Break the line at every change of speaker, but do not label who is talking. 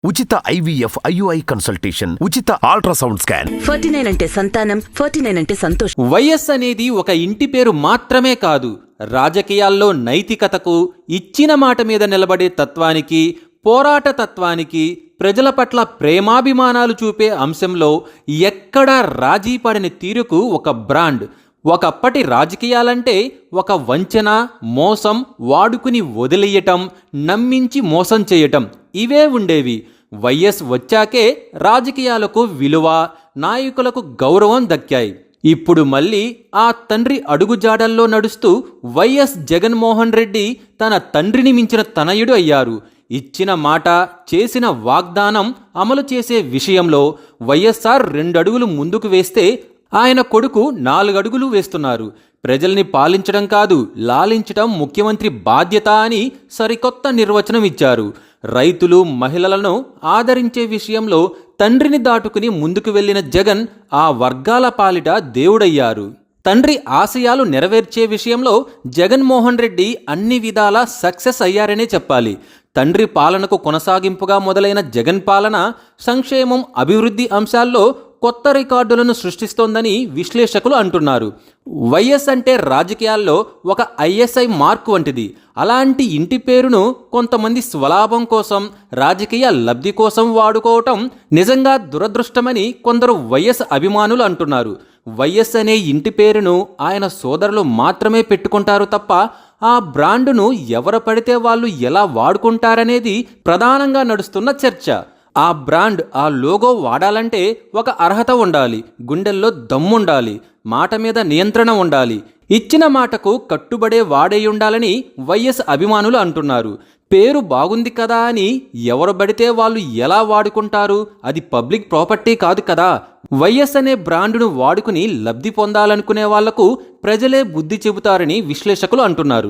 ఉచిత IVF IUI consultation, ఉచిత ultrasound scan.
49 అంటే సంతానం, 49 అంటే సంతోషం.
వైఎస్ అనేది ఒక ఇంటి పేరు మాత్రమే కాదు, రాజకీయాల్లో నైతికతకు, ఇచ్చిన మాట మీద నిలబడే తత్వానికి, పోరాట తత్వానికి, ప్రజల పట్ల ప్రేమాభిమానాలు చూపే అంశంలో ఎక్కడా రాజీ పడని తీరుకు ఒక బ్రాండ్. ఒకప్పటి రాజకీయాలంటే ఒక వంచన, మోసం, వాడుకుని వదిలేయటం, నమ్మించి మోసం చేయటం, ఇవే ఉండేవి. వైఎస్ వచ్చాకే రాజకీయాలకు విలువ, నాయకులకు గౌరవం దక్కాయి. ఇప్పుడు మళ్ళీ ఆ తండ్రి అడుగుజాడల్లో నడుస్తూ వైఎస్ జగన్మోహన్ రెడ్డి తన తండ్రిని మించిన తనయుడు అయ్యారు. ఇచ్చిన మాట, చేసిన వాగ్దానం అమలు చేసే విషయంలో వైఎస్ఆర్ 2 అడుగులు ముందుకు వేస్తే ఆయన కొడుకు 4 అడుగులు వేస్తున్నారు. ప్రజల్ని పాలించడం కాదు, లాలించడం ముఖ్యమంత్రి బాధ్యత అని సరికొత్త నిర్వచనం ఇచ్చారు. రైతులు, మహిళలను ఆదరించే విషయంలో తండ్రిని దాటుకుని ముందుకు వెళ్లిన జగన్ ఆ వర్గాల పాలిట దేవుడయ్యారు. తండ్రి ఆశయాలు నెరవేర్చే విషయంలో జగన్మోహన్ రెడ్డి అన్ని విధాలా సక్సెస్ అయ్యారనే చెప్పాలి. తండ్రి పాలనకు కొనసాగింపుగా మొదలైన జగన్ పాలన సంక్షేమం, అభివృద్ధి అంశాల్లో కొత్త రికార్డులను సృష్టిస్తోందని విశ్లేషకులు అంటున్నారు. వైఎస్ అంటే రాజకీయాల్లో ఒక ISI మార్క్ వంటిది. అలాంటి ఇంటి పేరును కొంతమంది స్వలాభం కోసం, రాజకీయ లబ్ధి కోసం వాడుకోవటం నిజంగా దురదృష్టమని కొందరు వైఎస్ అభిమానులు అంటున్నారు. వైఎస్ అనే ఇంటి పేరును ఆయన సోదరులు మాత్రమే పెట్టుకుంటారు తప్ప ఆ బ్రాండును ఎవరు పడితే వాళ్ళు ఎలా వాడుకుంటారనేది ప్రధానంగా నడుస్తున్న చర్చ. ఆ బ్రాండ్, ఆ లోగో వాడాలంటే ఒక అర్హత ఉండాలి, గుండెల్లో దమ్ముండాలి, మాట మీద నియంత్రణ ఉండాలి, ఇచ్చిన మాటకు కట్టుబడే వాడే ఉండాలని వైఎస్ అభిమానులు అంటున్నారు. పేరు బాగుంది కదా అని ఎవరు పడితే వాళ్ళు ఎలా వాడుకుంటారు? అది పబ్లిక్ ప్రాపర్టీ కాదు కదా. వైఎస్ అనే బ్రాండును వాడుకుని లబ్ధి పొందాలనుకునే వాళ్లకు ప్రజలే బుద్ధి చెబుతారని విశ్లేషకులు అంటున్నారు.